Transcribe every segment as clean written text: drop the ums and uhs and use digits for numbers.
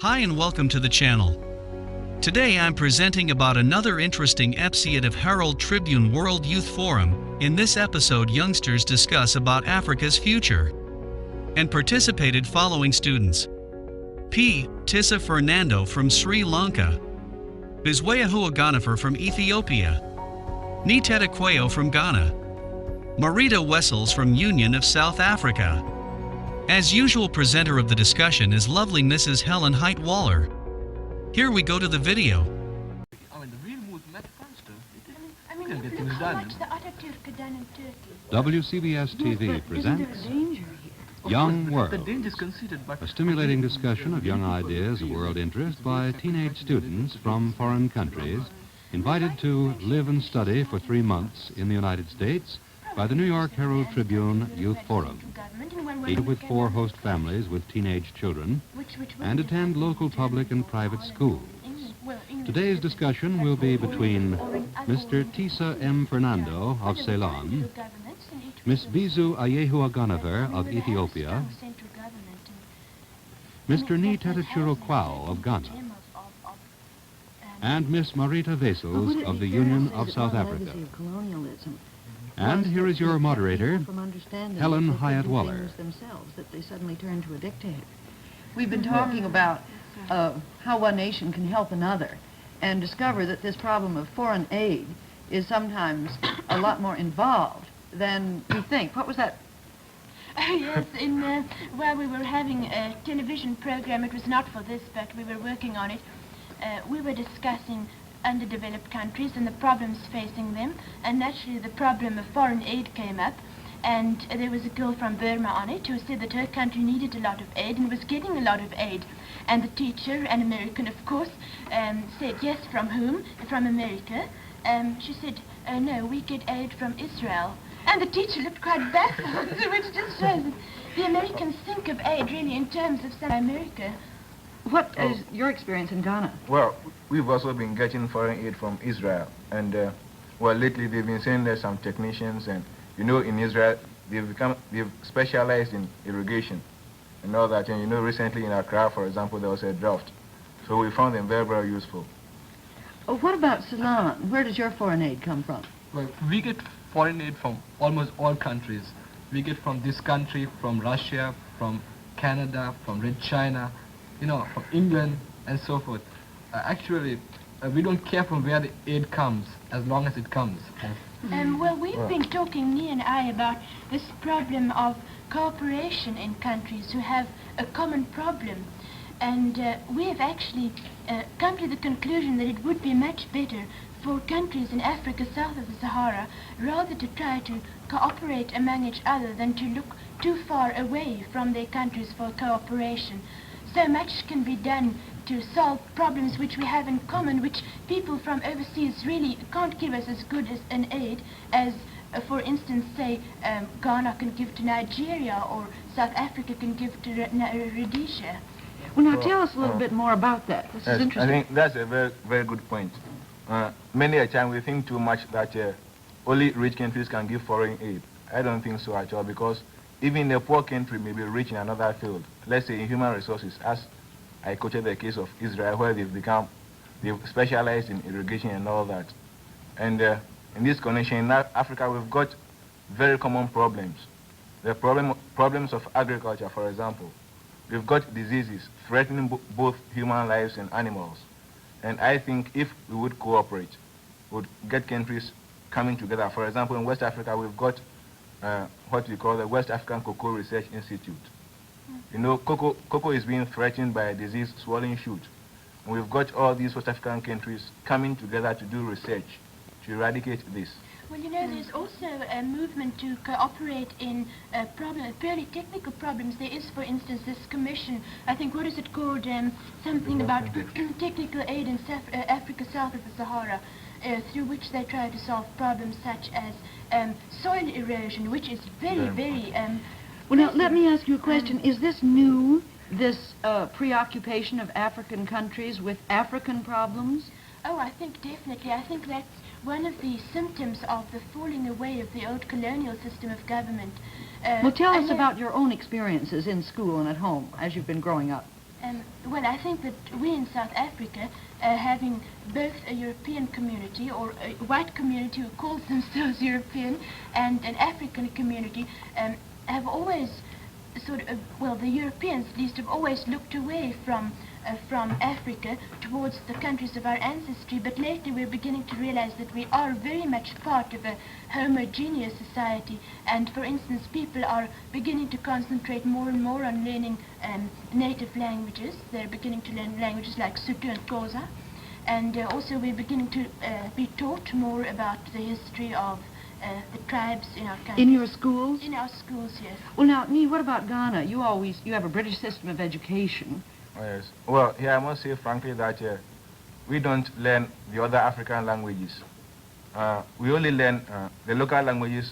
Hi and welcome to the channel. Today I'm presenting about another interesting episode of Herald Tribune World Youth Forum. In this episode, youngsters discuss about Africa's future and participated following students: P. Tissa Fernando from Sri Lanka, Bizuayehu Agonafir from Ethiopia, Nii Tetteh Quao from Ghana, Marita Wessels from Union of South Africa. As usual, presenter of the discussion is lovely Mrs. Helen Height-Waller. Here we go to the video. I mean, the real move much faster. Look how much the Atatürk had done in Turkey. WCBS TV presents Young World, The danger is conceded, but a stimulating discussion of young ideas of world interest by teenage students from foreign countries invited to live and study for 3 months in the United States by the New York Herald Tribune Youth Forum, each with 4 host families with teenage children, and attend local public and private schools. Today's discussion will be between Mr. Tissa M. Fernando of Ceylon, Miss Bizuayehu Agonafir of Ethiopia, Mr. Nii Tetteh Quao of Ghana, and Miss Marita Wessels of the Union of South Africa. And here is your moderator, Helen Height-Waller. That they suddenly turn to a dictator. We've been talking about how one nation can help another and discover that this problem of foreign aid is sometimes a lot more involved than we think. What was that? Yes, while we were having a television program, it was not for this, but we were working on it, we were discussing underdeveloped countries and the problems facing them, and naturally the problem of foreign aid came up, and there was a girl from Burma on it who said that her country needed a lot of aid and was getting a lot of aid, and the teacher, an American of course, said yes. From whom? From America. She said, no, we get aid from Israel, and the teacher looked quite baffled, which just shows that the Americans think of aid really in terms of America. What is your experience in Ghana? Well, we've also been getting foreign aid from Israel, and well, lately they've been saying there's some technicians, and you know, in Israel they've specialized in irrigation and all that. And you know, recently in Accra, for example, there was a drought, so we found them very, very useful. Oh, what about Ceylon? Where does your foreign aid come from? well, we get foreign aid from almost all countries. We get from this country, from Russia, from Canada, from Red China, you know, from England, and so forth. Actually, we don't care from where the aid comes, as long as it comes. Well, we've been talking, Nii and I, about this problem of cooperation in countries who have a common problem. And we have actually come to the conclusion that it would be much better for countries in Africa south of the Sahara rather to try to cooperate among each other than to look too far away from their countries for cooperation. So much can be done to solve problems which we have in common, which people from overseas really can't give us as good as an aid as, for instance, say, Ghana can give to Nigeria or South Africa can give to Rhodesia. Well, now tell us a little bit more about that. This is interesting. I think that's a very, very good point. Many a time we think too much that only rich countries can give foreign aid. I don't think so at all, because even a poor country may be rich in another field. Let's say in human resources, as I quoted the case of Israel, where they've specialized in irrigation and all that. And in this connection, in Africa, we've got very common problems. The problems of agriculture, for example. We've got diseases threatening both human lives and animals. And I think if we would cooperate, we would get countries coming together. For example, in West Africa, we've got what we call the West African Cocoa Research Institute. You know, cocoa is being threatened by a disease, swollen shoot. And we've got all these West African countries coming together to do research to eradicate this. Well, you know, there's also a movement to cooperate in purely technical problems. There is, for instance, this commission, I think, what is it called? Something about technical aid in Africa south of the Sahara, through which they try to solve problems such as soil erosion, which is very, very... well, now, let me ask you a question. Is this new, this preoccupation of African countries with African problems? Oh, I think definitely. I think that's one of the symptoms of the falling away of the old colonial system of government. Well, tell us about your own experiences in school and at home as you've been growing up. Well, I think that we in South Africa, having both a European community or a white community who calls themselves European and an African community, have always well, the Europeans at least have always looked away from Africa towards the countries of our ancestry, but lately we're beginning to realize that we are very much part of a homogeneous society, and for instance people are beginning to concentrate more and more on learning native languages. They're beginning to learn languages like Sotho and Xhosa, and also we're beginning to be taught more about the history of the tribes in our country. In your schools? In our schools, yes. Well, now, Nii, what about Ghana? You have a British system of education. Oh, yes. Well, here I must say frankly that we don't learn the other African languages. We only learn the local languages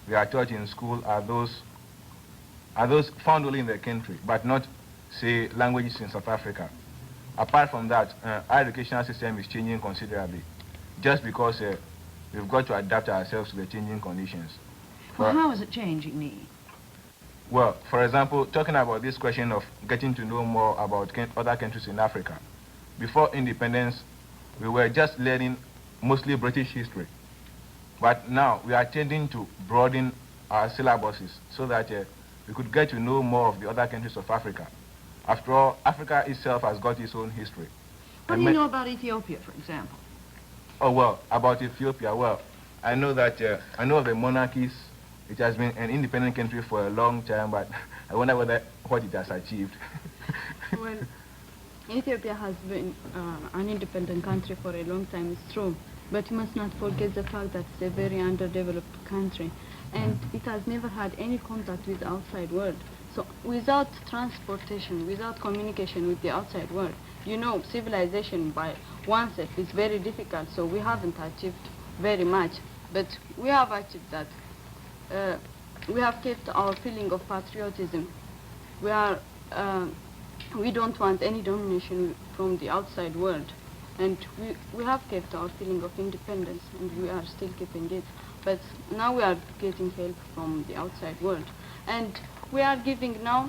we are taught in school are those found only in the country, but not, say, languages in South Africa. Apart from that, our educational system is changing considerably, just because we've got to adapt ourselves to the changing conditions. Well, how is it changing, Nii? Well, for example, talking about this question of getting to know more about other countries in Africa. Before independence, we were just learning mostly British history. But now we are tending to broaden our syllabuses so that we could get to know more of the other countries of Africa. After all, Africa itself has got its own history. What do you know about Ethiopia, for example? Oh, well, about Ethiopia, well, I know that, I know of the monarchies. It has been an independent country for a long time, but I wonder what it has achieved. Well, Ethiopia has been an independent country for a long time, it's true. But you must not forget the fact that it's a very underdeveloped country. And it has never had any contact with the outside world. So without transportation, without communication with the outside world, you know, civilization by oneself is very difficult, so we haven't achieved very much. But we have achieved that. We have kept our feeling of patriotism. We don't want any domination from the outside world. And we have kept our feeling of independence, and we are still keeping it. But now we are getting help from the outside world. And we are giving now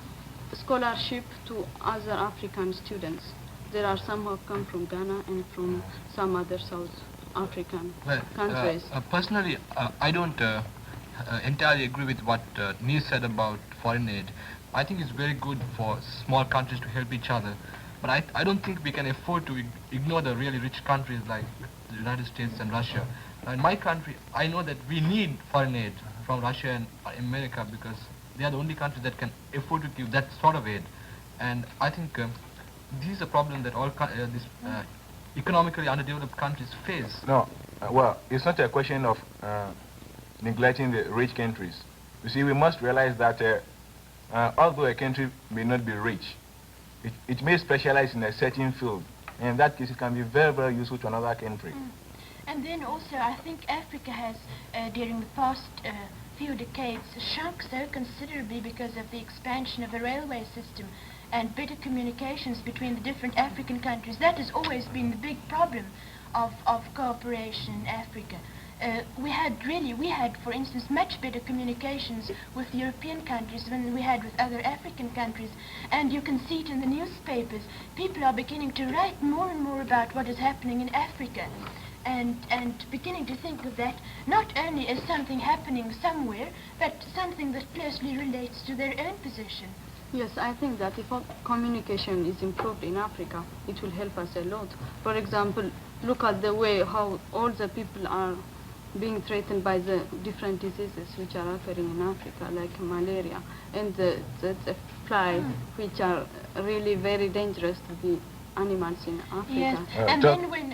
scholarship to other African students. There are some who have come from Ghana and from some other South African countries. Personally, I don't entirely agree with what Nii said about foreign aid. I think it's very good for small countries to help each other. But I don't think we can afford to ignore the really rich countries like the United States and Russia. Now in my country, I know that we need foreign aid from Russia and America because they are the only countries that can afford to give that sort of aid. And I think this is a problem that all these economically underdeveloped countries face. No, well, it's not a question of neglecting the rich countries. You see, we must realize that although a country may not be rich, it may specialize in a certain field. And in that case, it can be very, very useful to another country. And then also, I think Africa has, during the past few decades, shrunk so considerably because of the expansion of the railway system and better communications between the different African countries. That has always been the big problem of cooperation in Africa. We had, for instance, much better communications with European countries than we had with other African countries. And you can see it in the newspapers. People are beginning to write more and more about what is happening in Africa. And beginning to think of that not only as something happening somewhere, but something that closely relates to their own position. Yes, I think that if our communication is improved in Africa, it will help us a lot. For example, look at the way how all the people are being threatened by the different diseases which are occurring in Africa, like malaria and the fly, which are really very dangerous to the animals in Africa. Yes, and then when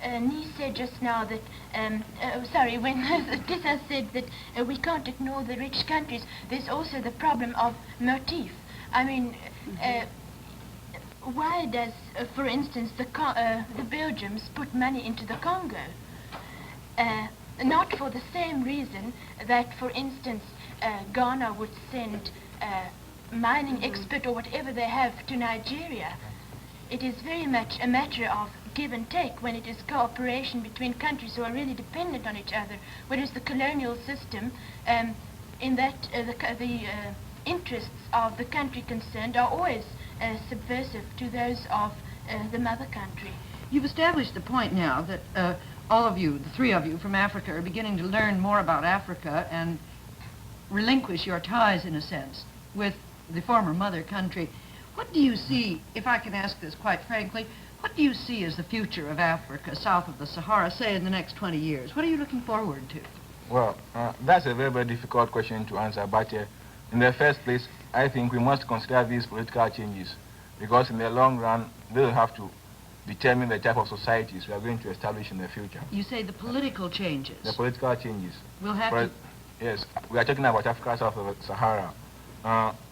Nii said just now that, when Tissa said that we can't ignore the rich countries, there's also the problem of motif. I mean, why does, for instance, the Belgians put money into the Congo? Not for the same reason that, for instance, Ghana would send mining expert or whatever they have to Nigeria. It is very much a matter of give and take when it is cooperation between countries who are really dependent on each other, whereas the colonial system, in that the interests of the country concerned are always subversive to those of the mother country. You've established the point now that all of you, the three of you from Africa, are beginning to learn more about Africa and relinquish your ties, in a sense, with the former mother country. What do you see, if I can ask this quite frankly, what do you see as the future of Africa south of the Sahara, say in the next 20 years? What are you looking forward to? Well, that's a very, very difficult question to answer, but in the first place, I think we must consider these political changes, because in the long run, they will have to determine the type of societies we are going to establish in the future. You say the political changes. The political changes. We'll have to... Yes, we are talking about Africa south of the Sahara.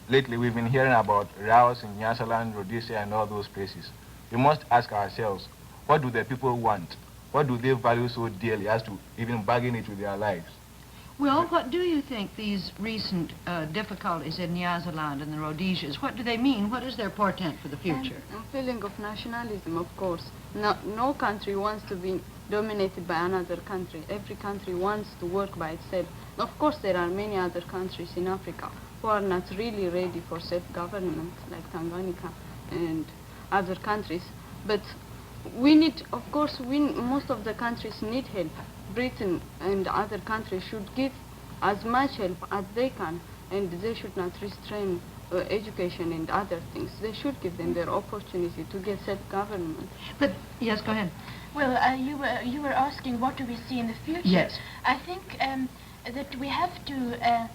Lately, we've been hearing about riots in Nyasaland, Rhodesia, and all those places. We must ask ourselves, what do the people want? What do they value so dearly as to even bargain it with their lives? Well, what do you think these recent difficulties in Nyasaland and the Rhodesias, what do they mean? What is their portent for the future? A feeling of nationalism, of course. No country wants to be dominated by another country. Every country wants to work by itself. Of course, there are many other countries in Africa who are not really ready for self-government, like Tanganyika and other countries. But we need, of course, most of the countries need help. Britain and other countries should give as much help as they can, and they should not restrain education and other things. They should give them their opportunity to get self-government. But, yes, go ahead. Well, you were asking what do we see in the future? Yes. I think that we have to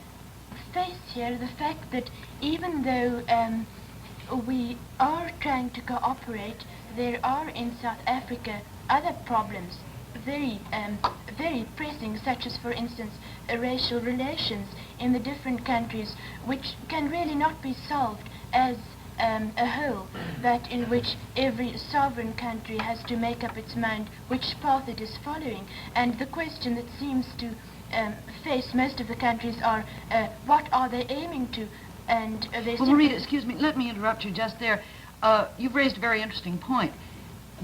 face here the fact that even though we are trying to cooperate, there are in South Africa other problems, very pressing, such as, for instance, racial relations in the different countries, which can really not be solved as a whole, that in which every sovereign country has to make up its mind which path it is following. And the question that seems to face most of the countries are, what are they aiming to? And well, Marita, excuse me, let me interrupt you just there. You've raised a very interesting point.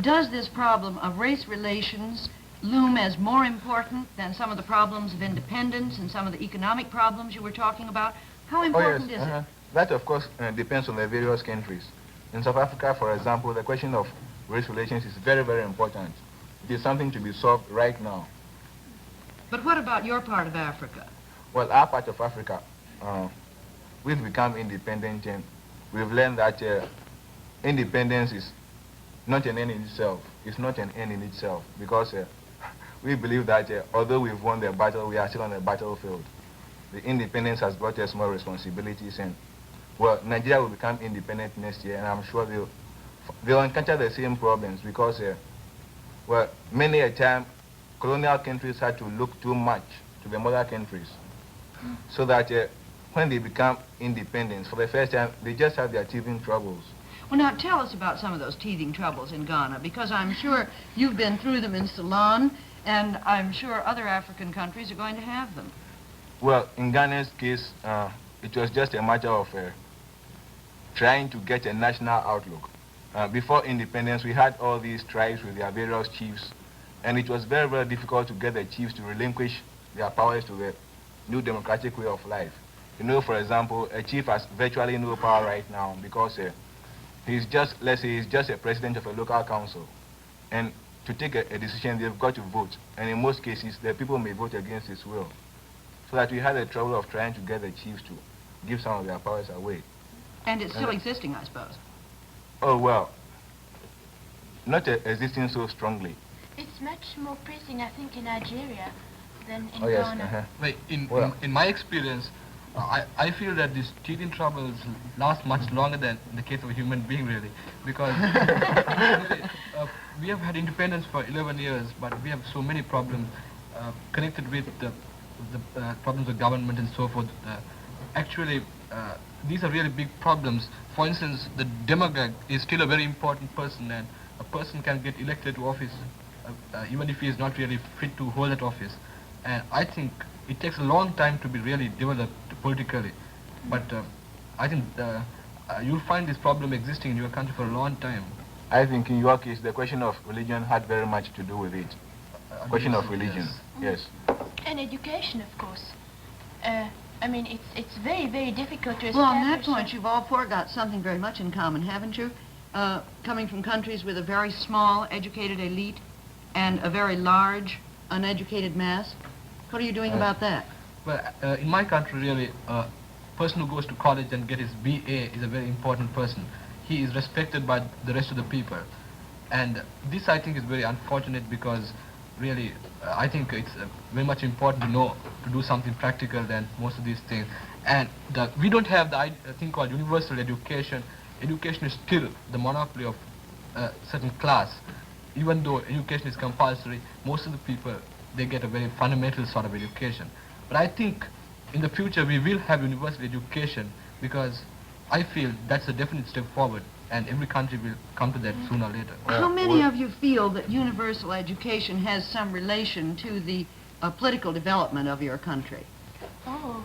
Does this problem of race relations loom as more important than some of the problems of independence and some of the economic problems you were talking about? How important is it? That, of course, depends on the various countries. In South Africa, for example, the question of race relations is very, very important. It is something to be solved right now. But what about your part of Africa? Well, our part of Africa, we've become independent, and we've learned that independence is not an end in itself. It's not an end in itself, because we believe that although we've won the battle, we are still on the battlefield. The independence has brought us more responsibilities, and well, Nigeria will become independent next year, and I'm sure they'll encounter the same problems, because well, many a time colonial countries had to look too much to the mother countries, so that when they become independent for the first time, they just have their teething troubles. Well, now tell us about some of those teething troubles in Ghana, because I'm sure you've been through them in Ceylon, and I'm sure other African countries are going to have them. Well, in Ghana's case, it was just a matter of trying to get a national outlook. Before independence, we had all these tribes with their various chiefs, and it was very, very difficult to get the chiefs to relinquish their powers to the new democratic way of life. You know, for example, a chief has virtually no power right now, because he's just, let's say, he's just a president of a local council. And to take a decision, they've got to vote. And in most cases, the people may vote against his will. So that we had the trouble of trying to get the chiefs to give some of their powers away. And it's still existing, I suppose. Oh, well, not existing so strongly. It's much more pressing, I think, in Nigeria than in yes, Ghana. Well, in my experience, I feel that these teething troubles last much longer than in the case of a human being, really, because we have had independence for 11 years, but we have so many problems connected with the problems of government and so forth. Actually, these are really big problems. For instance, the demagogue is still a very important person, and a person can get elected to office even if he is not really fit to hold that office. And I think it takes a long time to be really developed politically. But I think you'll find this problem existing in your country for a long time. I think in your case, the question of religion had very much to do with it. Question of religion, yes. And education, of course. I mean, it's very, very difficult to establish... Well, on that point, you've all four got something very much in common, haven't you? Coming from countries with a very small educated elite and a very large uneducated mass. What are you doing about that? Well, in my country, really, a person who goes to college and get his BA is a very important person. He is respected by the rest of the people. And this, I think, is very unfortunate because, really, I think it's very much important to know, to do something practical than most of these things. And we don't have the thing called universal education. Education is still the monopoly of a certain class. Even though education is compulsory, most of the people, they get a very fundamental sort of education. But I think in the future we will have universal education because I feel that's a definite step forward and every country will come to that sooner or later. How many of you feel that universal education has some relation to the political development of your country? Oh,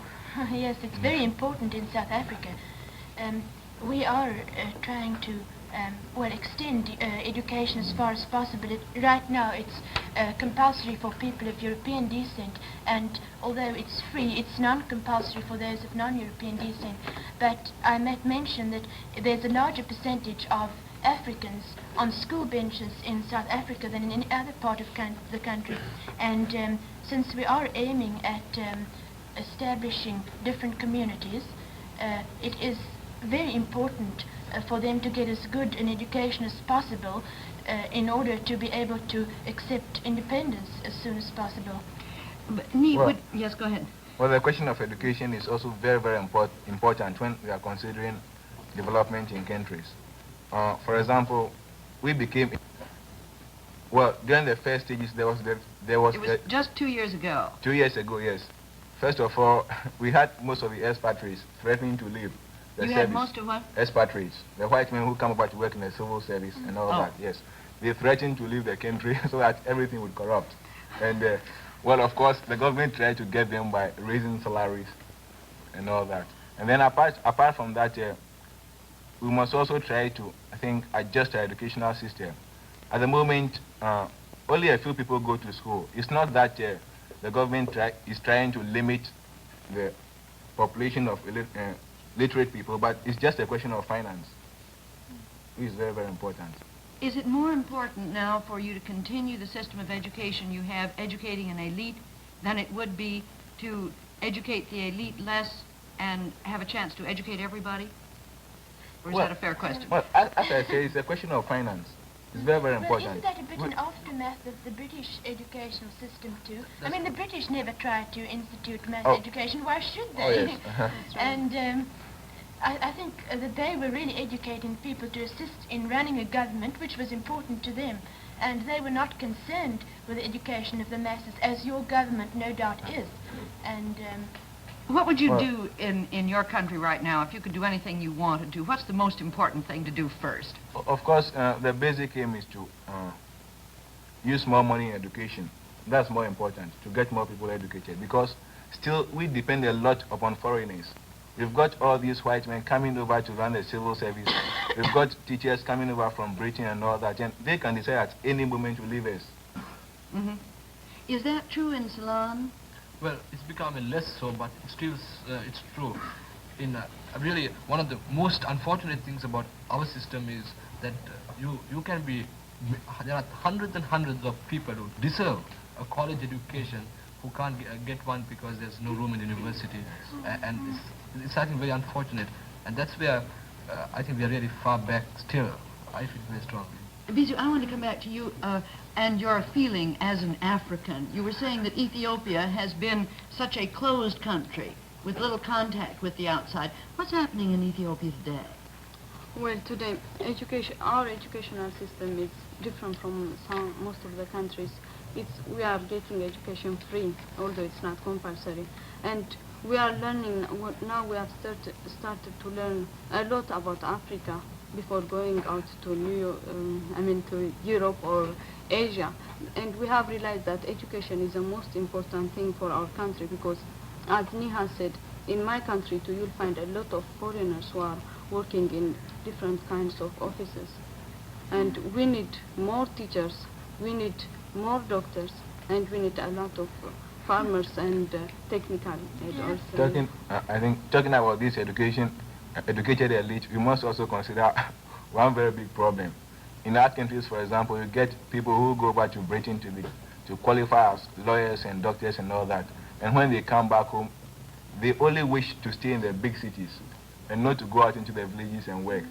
yes, it's very important in South Africa. We are trying to extend education as far as possible. Right now it's compulsory for people of European descent, and although it's free, it's non-compulsory for those of non-European descent. But I might mention that there's a larger percentage of Africans on school benches in South Africa than in any other part of the country. And since we are aiming at establishing different communities, it is very important for them to get as good an education as possible in order to be able to accept independence as soon as possible. Yes, go ahead. Well, the question of education is also very, very important when we are considering development in countries. For example, we became... Well, during the first stages, there was... It was just 2 years ago. 2 years ago, yes. First of all, we had most of the expatriates threatening to leave. You had most of what? Expatriates, the white men who come over to work in the civil service and all that, yes. They threatened to leave the country so that everything would corrupt. And, well, of course, the government tried to get them by raising salaries and all that. And then apart from that, we must also try to, I think, adjust our educational system. At the moment, only a few people go to school. It's not that the government is trying to limit the population of literate people, but it's just a question of finance. It's very, very important. Is it more important now for you to continue the system of education you have, educating an elite, than it would be to educate the elite less and have a chance to educate everybody? Or is that a fair question? Well, as I say, it's a question of finance. It's very, very important. Isn't that a bit an aftermath of the British educational system too? I mean, the British never tried to institute mass education. Why should they? Oh, yes. And I think that they were really educating people to assist in running a government which was important to them. And they were not concerned with the education of the masses, as your government no doubt is. And what would you do in your country right now if you could do anything you wanted to? What's the most important thing to do first? Of course, the basic aim is to use more money in education. That's more important, to get more people educated, because still we depend a lot upon foreigners. We've got all these white men coming over to run the civil service. We've got teachers coming over from Britain and all that, and they can decide at any moment to leave us. Mm-hmm. Is that true in Ceylon? Well, it's becoming less so, but still it's true. Really, one of the most unfortunate things about our system is that you can be... There are hundreds and hundreds of people who deserve a college education who can't get one because there's no room in university. And it's I think very unfortunate. And that's where I think we are really far back still. I feel very strongly. Bizu, I want to come back to you and your feeling as an African. You were saying that Ethiopia has been such a closed country with little contact with the outside. What's happening in Ethiopia today? Well, today, our educational system is different from most of the countries. We are getting education free, although it's not compulsory. And we are learning, now we have started to learn a lot about Africa before going out to to Europe or Asia. And we have realized that education is the most important thing for our country, because as Nii has said, in my country too, you'll find a lot of foreigners who are working in different kinds of offices. And we need more teachers, we need more doctors, and we need a lot of farmers and technical aid also. I think talking about this educated elite, we must also consider one very big problem. In our countries, for example, you get people who go back to Britain to qualify as lawyers and doctors and all that. And when they come back home, they only wish to stay in the big cities and not to go out into the villages and work.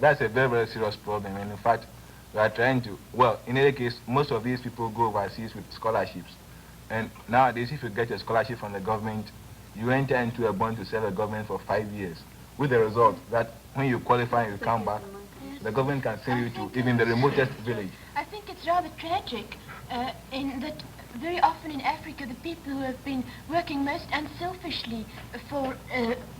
That's a very, very serious problem. And in fact, we are trying to, well, in any case, most of these people go overseas with scholarships. And nowadays, if you get a scholarship from the government, you enter into a bond to serve the government for 5 years, with the result that when you qualify and you come back, the government can send you to even the remotest village. I think it's rather tragic in that very often in Africa, the people who have been working most unselfishly for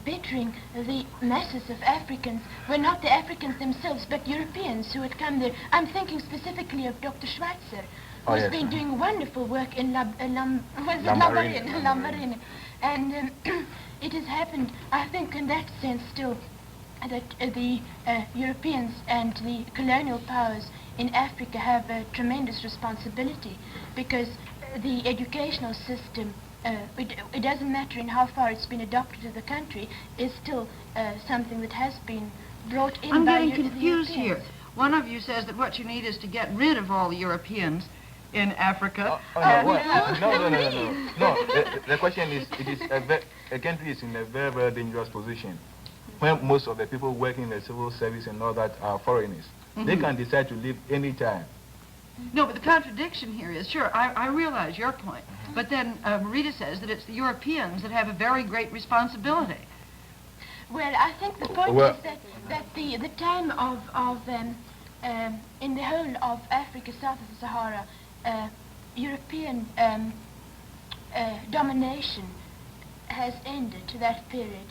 bettering the masses of Africans were not the Africans themselves, but Europeans who had come there. I'm thinking specifically of Dr. Schweitzer, who's been doing wonderful work in Lambaréné. And it has happened, I think, in that sense still, that the Europeans and the colonial powers in Africa have a tremendous responsibility, because the educational system, it doesn't matter in how far it's been adopted to the country, is still something that has been brought in by I'm getting confused here. One of you says that what you need is to get rid of all the Europeans in Africa. No. The question is, a country is in a very, very dangerous position when most of the people working in the civil service and all that are foreigners. They can decide to leave any time. No, but the contradiction here is, sure, I realize your point, but then Marita says that it's the Europeans that have a very great responsibility. Well, I think the point is that the time of in the whole of Africa, south of the Sahara, European domination has ended to that period.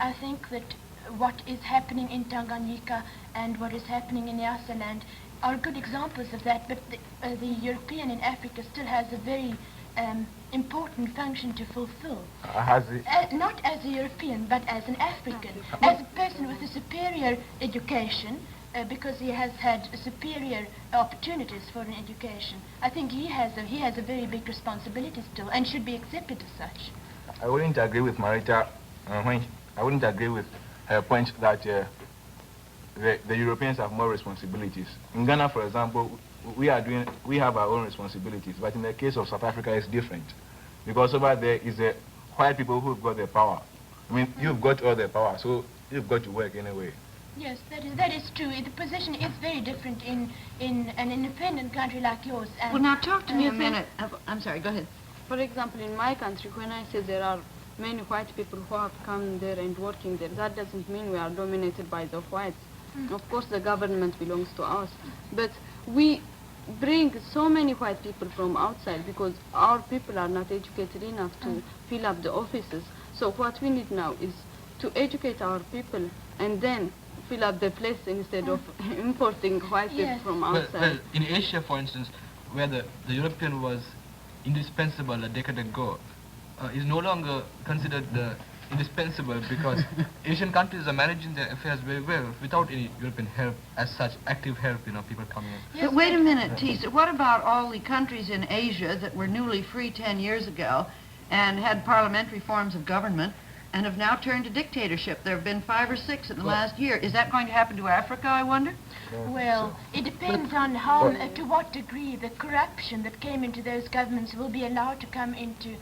I think that what is happening in Tanganyika and what is happening in Nyasaland are good examples of that, but the European in Africa still has a very important function to fulfill. Not as a European, but as an African, as a person with a superior education, because he has had superior opportunities for an education. I think he has a very big responsibility still, and should be accepted as such. I wouldn't agree with Marita. I wouldn't agree with her point that the Europeans have more responsibilities. In Ghana, for example, we have our own responsibilities, but in the case of South Africa, it's different, because over there is the white people who've got the power. I mean, you've got all the power, so you've got to work anyway. Yes, that is true. The position is very different in an independent country like yours. And well, now talk to me a minute. I'm sorry, go ahead. For example, in my country, when I say there are many white people who have come there and working there, that doesn't mean we are dominated by the whites. Of course, the government belongs to us, but we bring so many white people from outside because our people are not educated enough to fill up the offices. So what we need now is to educate our people and then fill up the place instead of importing white people from outside. Well, in Asia, for instance, where the European was indispensable a decade ago, is no longer considered indispensable, because Asian countries are managing their affairs very well without any European help as such, active help, people coming in. Yes, but wait a minute, Tissa, what about all the countries in Asia that were newly free 10 years ago and had parliamentary forms of government and have now turned to dictatorship? There have been 5 or 6 in the last year. Is that going to happen to Africa, I wonder? Well, it depends on how, to what degree the corruption that came into those governments will be allowed to come into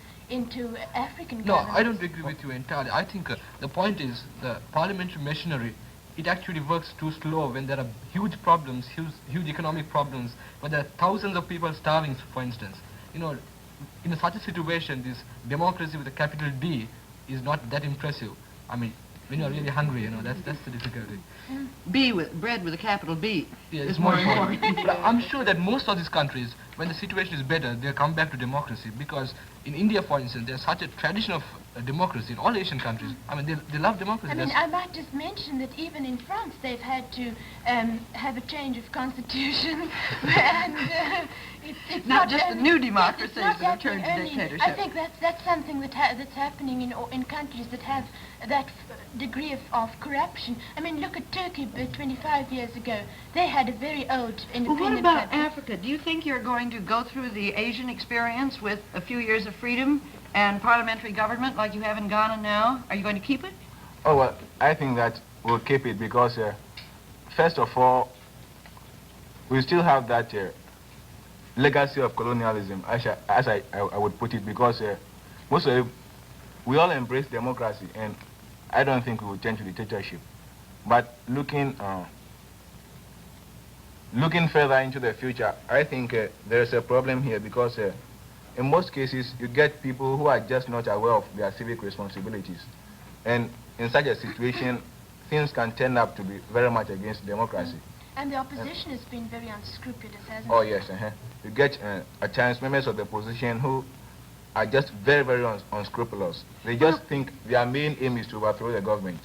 African governments. No, I don't agree with you entirely. I think the point is the parliamentary machinery, it actually works too slow when there are huge problems, huge economic problems, when there are thousands of people starving, for instance. In such a situation, this democracy with a capital D is not that impressive. I mean, when you're really hungry, that's the difficulty. Bread with a capital B. Yeah, it's more important. But I'm sure that most of these countries, when the situation is better, they'll come back to democracy, because in India, for instance, there's such a tradition of democracy in all Asian countries. I mean, they love democracy. I might just mention that even in France, they've had to have a change of constitution, and it's not just the new democracies that have turned to dictatorship. I think that's something that's happening in countries that have that degree of corruption. I mean, look at Turkey 25 years ago. They had a very old independent Well, what about country. Africa? Do you think you're going going to go through the Asian experience with a few years of freedom and parliamentary government like you have in Ghana now? Are you going to keep it? Oh, well, I think that we'll keep it because, first of all, we still have that legacy of colonialism, as I would put it, because most of it, we all embrace democracy, and I don't think we will change to dictatorship. But looking further into the future, I think there's a problem here because in most cases, you get people who are just not aware of their civic responsibilities. And in such a situation, things can turn up to be very much against democracy. And the opposition has been very unscrupulous, hasn't it? Oh, yes. You get at times members of the opposition who are just very, very unscrupulous. They just think their main aim is to overthrow the government,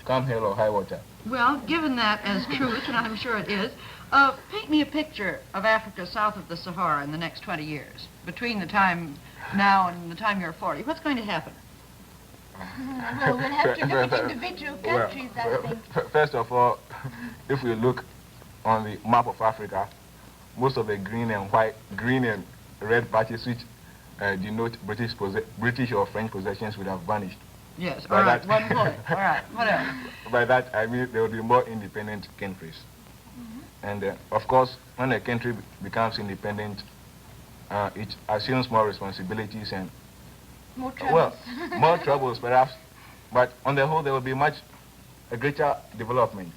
come hell or high water. Well, given that as truth, and I'm sure it is, paint me a picture of Africa south of the Sahara in the next 20 years, between the time now and the time you're 40. What's going to happen? Well, we'll have to look at individual countries, I think. First of all, if we look on the map of Africa, most of the green and red patches which denote British or French possessions would have vanished. Yes, all right, 1 point. All right, what else? By that, I mean there will be more independent countries. And of course, when a country becomes independent, it assumes more responsibilities and More troubles. well, more troubles perhaps, but on the whole there will be a greater development.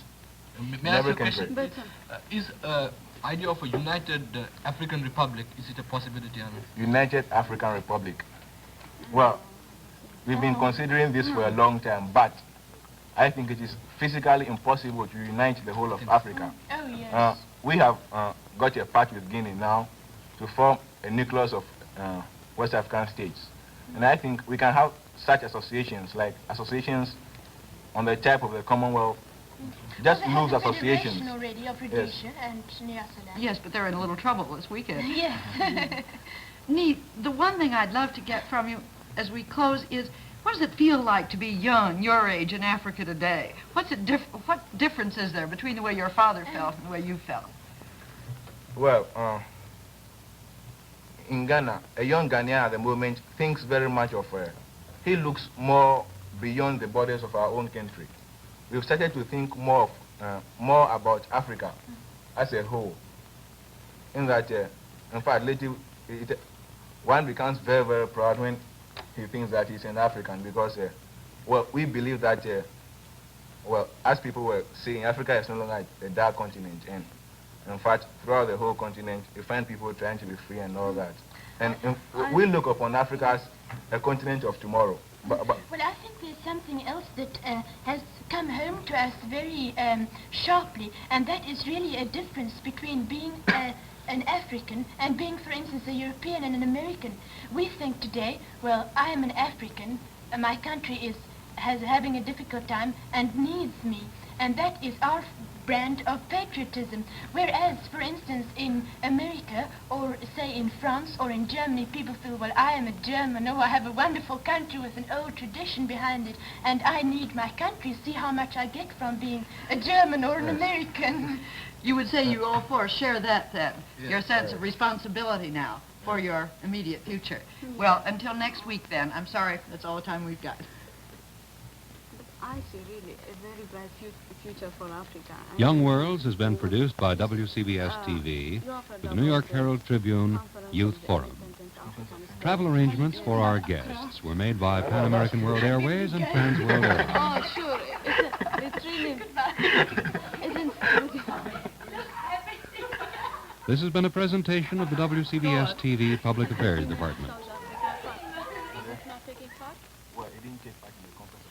May I ask you a question? Is idea of a united African Republic, is it a possibility? United African Republic. Well, we've been considering this for a long time, but I think it is physically impossible to unite the whole of Africa. Oh, yes. We have got a pact with Guinea now to form a nucleus of West African states. And I think we can have such associations, like associations on the type of the Commonwealth, just loose associations. Already of Rhodesia and Nyasaland. Yes, but they're in a little trouble this weekend. Yes. Nii, the one thing I'd love to get from you as we close is, what does it feel like to be young, your age, in Africa today? What difference is there between the way your father felt and the way you felt? Well, in Ghana, a young Ghanaian at the moment thinks very much of he looks more beyond the borders of our own country. We've started to think more about Africa as a whole. In that, in fact, lately, one becomes very, very proud when he thinks that he's an African because, well, we believe that, well, as people were saying, Africa is no longer a dark continent. And in fact, throughout the whole continent, you find people trying to be free and all that. And we look upon Africa as a continent of tomorrow. Well, I think there's something else that has come home to us very sharply, and that is really a difference between being an African and being, for instance, a European and an American. We think today, well, I am an African, my country is having a difficult time and needs me, and that is our brand of patriotism. Whereas, for instance, in America, or say in France or in Germany, people feel, well, I am a German, oh, I have a wonderful country with an old tradition behind it, and I need my country. See how much I get from being a German or an American. You would say you all four share that then, your sense of responsibility now for your immediate future. Well, until next week then, I'm sorry, that's all the time we've got. I see really a very bright future for Africa. Young Worlds has been produced by WCBS TV with the New York Herald Tribune Youth Forum. Travel arrangements for our guests were made by Pan American World Airways and Trans World Airlines. Oh, sure. It's really... This has been a presentation of the WCBS TV Public Affairs Department. Well, it didn't take part in the conference.